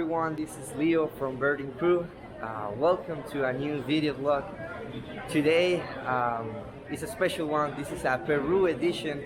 everyone, this is Leo from Birding Peru. Welcome to a new video vlog. Today is a special one. This is a Peru edition.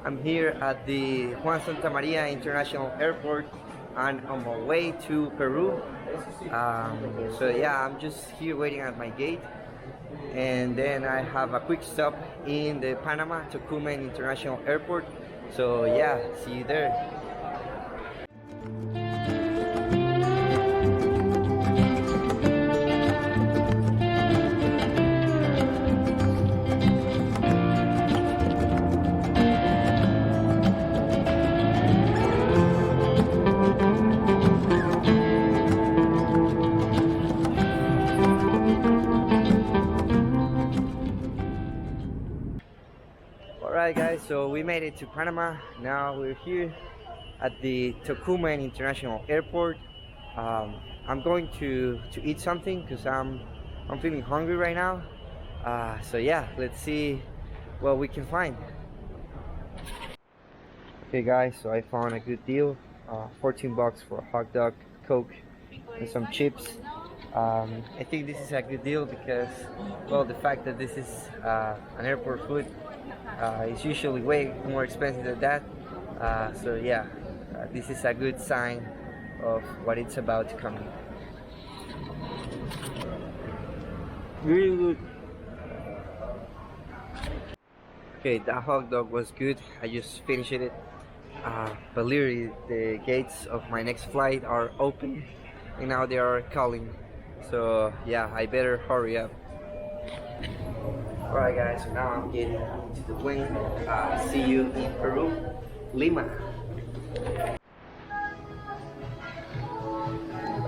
I'm here at the Juan Santa Maria International Airport and on my way to Peru. So yeah, I'm just here waiting at my gate, and then I have a quick stop in the Panama Tocumen International Airport. So yeah, see you there. Alright guys, so we made it to Panama. Now we're here at the Tocumen International Airport. I'm going to eat something because I'm feeling hungry right now. So yeah, let's see what we can find. Okay guys, so I found a good deal. 14 bucks for a hot dog, Coke, and some chips. I think this is a good deal because, well, the fact that this is an airport food, it's usually way more expensive than that. So yeah, this is a good sign of what it's about to come. Really good. Okay, that hot dog was good. I just finished it. But literally the gates of my next flight are open and now they are calling. So yeah, I better hurry up. Alright guys, so now I'm getting into the plane. See you in Peru, Lima.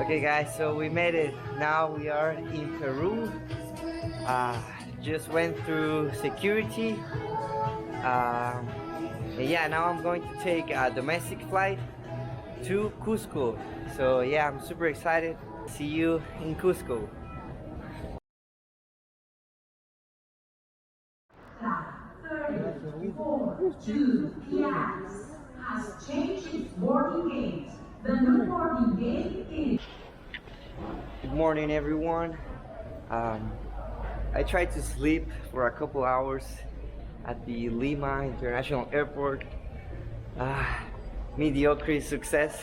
Okay guys, so we made it. Now we are in Peru. Just went through security. And yeah, now I'm going to take a domestic flight to Cusco. So yeah, I'm super excited. See you in Cusco. 2 p.m. has changed its boarding gate. The new boarding gate is... Good morning everyone. I tried to sleep for a couple hours at the Lima International Airport. Mediocre success.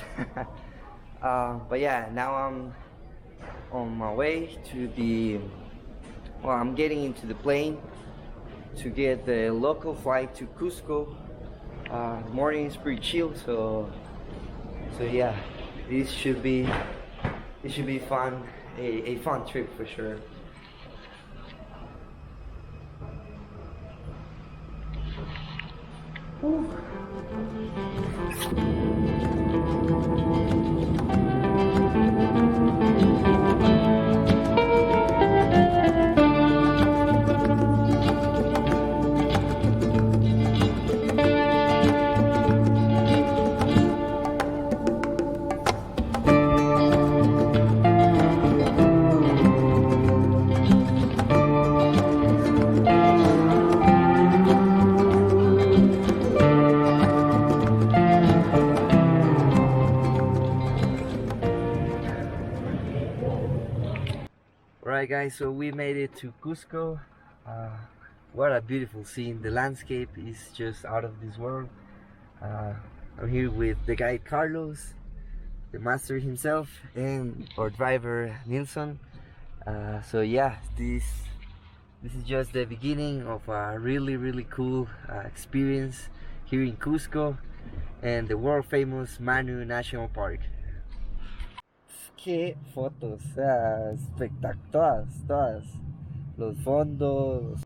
But yeah, now I'm on my way to the, well, I'm getting into the plane to get the local flight to Cusco. The morning is pretty chill, so yeah, this should be fun, a fun trip for sure. Alright guys, so we made it to Cusco. What a beautiful scene. The landscape is just out of this world. I'm here with the guide Carlos, the master himself, and our driver Nilsson. So yeah, this is just the beginning of a really cool experience here in Cusco and the world famous Manu National Park. Qué fotos, espectaculares, todas, los fondos.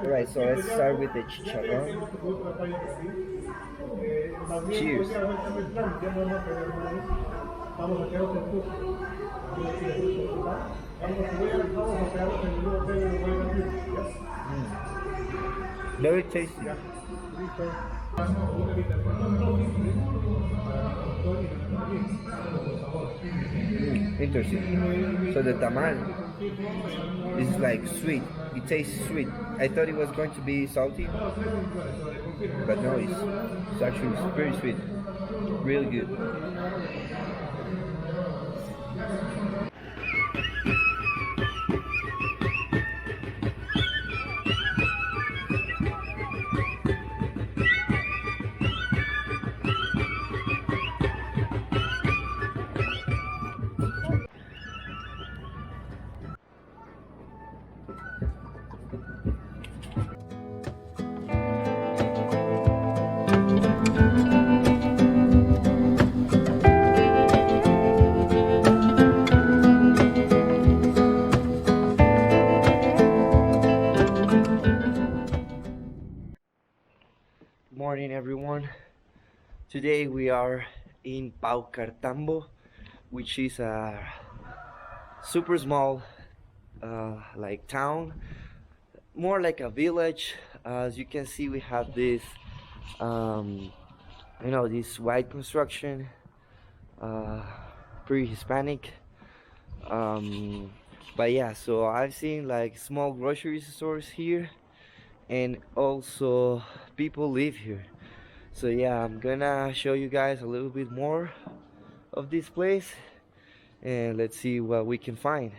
Alright, so let's start with the chicharrón. Cheers. Very tasty. Interesting. So the tamal is like sweet. It tastes sweet. I thought it was going to be salty, but no, it's actually very sweet. Really good. Morning, everyone. Today we are in Paucartambo, which is a super small like town, more like a village. As you can see, we have this um, this white construction, uh, pretty Hispanic. um, but yeah, so I've seen like small grocery stores here, and also people live here. So yeah, I'm gonna show you guys a little bit more of this place, and let's see what we can find.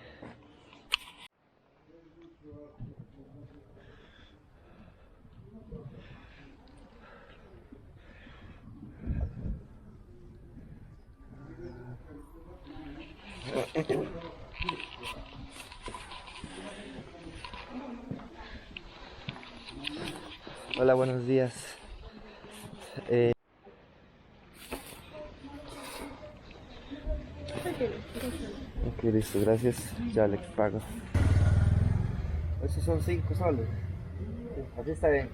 Hola, buenos días. Ok, listo, gracias. Ya le pago. Esos son 5 soles. Así está bien.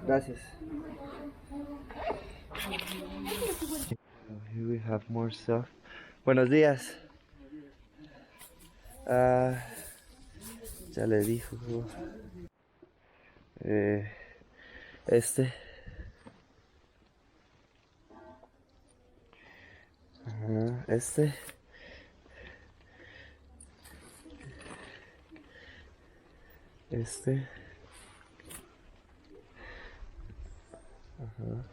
Gracias. Here we have more stuff. Buenos días. Ah, ya le dijo. Este. Ajá, este. Este. Ajá.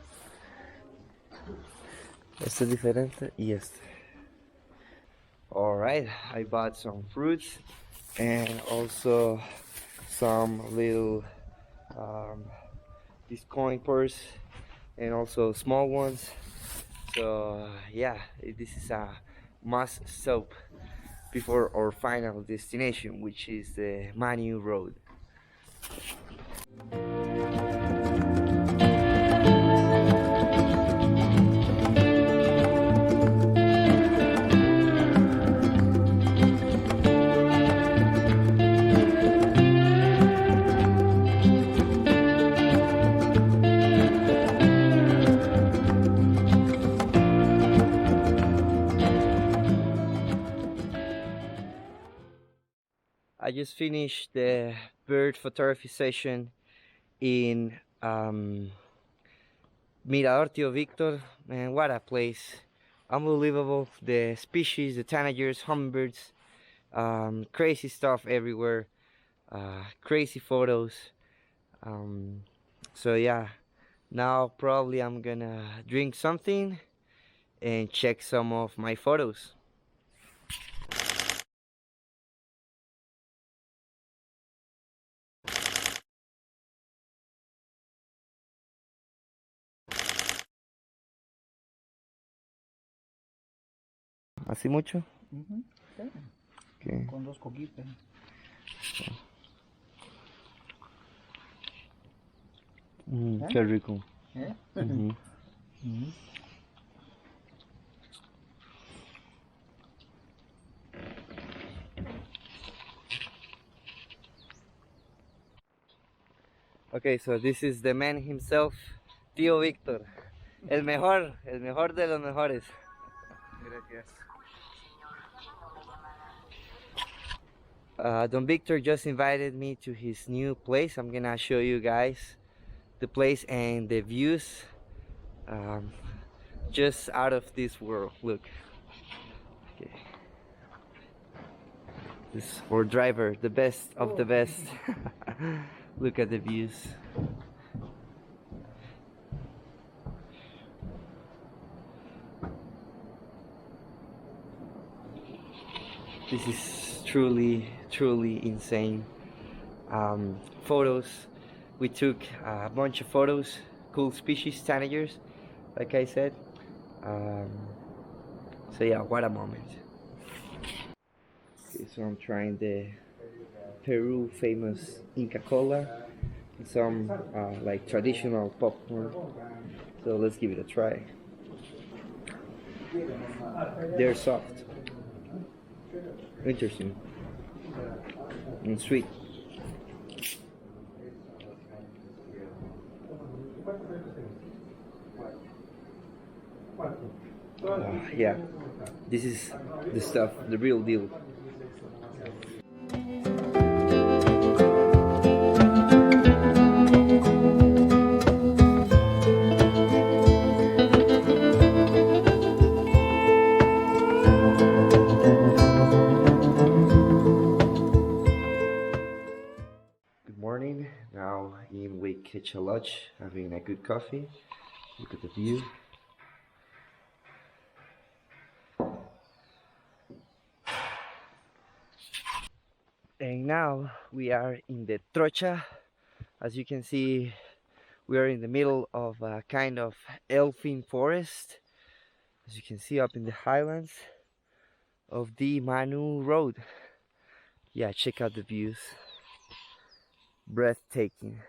Este es diferente y este. Alright, I bought some fruits and also some little these coin purse and also small ones. So yeah, this is a must stop before our final destination, which is the Manu road. I just finished the bird photography session in Mirador Tío Victor. Man, what a place. Unbelievable. The species, the tanagers, hummingbirds, crazy stuff everywhere. Crazy photos. So yeah, now probably I'm gonna drink something and check some of my photos. ¿Así mucho? Sí. Okay. Con 2 coquitas. Qué rico. ¿Eh? Okay, so this is the man himself, Tío Víctor. El mejor de los mejores. Gracias. Don Victor just invited me to his new place. I'm gonna show you guys the place and the views. Um, just out of this world. Look. Okay. This for driver, the best of the best. Look at the views. This is truly insane. Photos. We took a bunch of photos. Cool species, tanagers, like I said. So yeah, what a moment. Okay, so I'm trying the Peru famous Inca Cola and some like traditional popcorn. So let's give it a try. They're soft, interesting, and sweet. Yeah, this is the stuff, the real deal. Good morning. Now in Wakecha Lodge, having a good coffee. Look at the view. And now we are in the Trocha. As you can see, we are in the middle of a kind of elfin forest. As you can see up in the highlands of the Manu road. Yeah, check out the views. Breathtaking.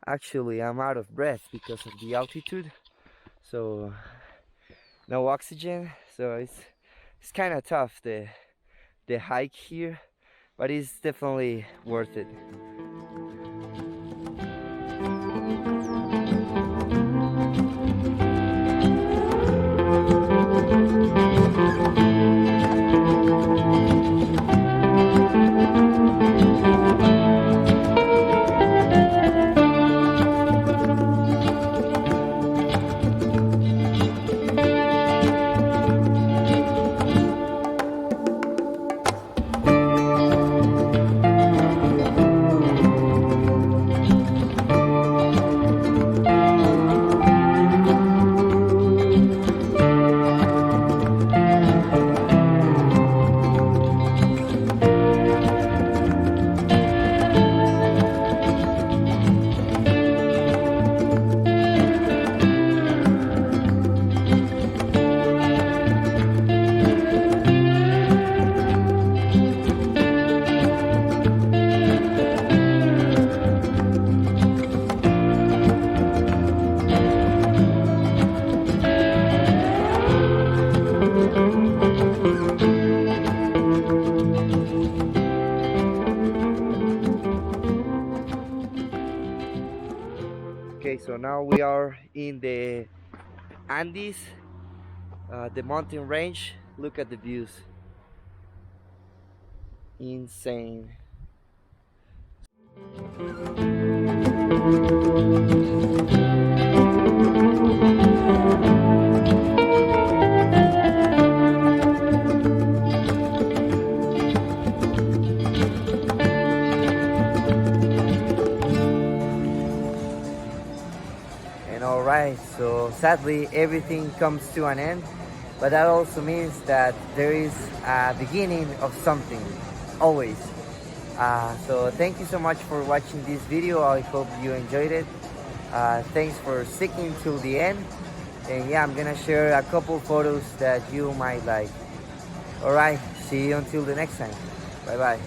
Actually, I'm out of breath because of the altitude. So no oxygen. So it's kind of tough the hike here, but it's definitely worth it. Okay, so now we are in the Andes, the mountain range. Look at the views. Insane. Alright, so sadly everything comes to an end, but that also means that there is a beginning of something, always. So thank you so much for watching this video. I hope you enjoyed it. Thanks for sticking till the end. And yeah, I'm gonna share a couple photos that you might like. Alright, see you until the next time. Bye bye.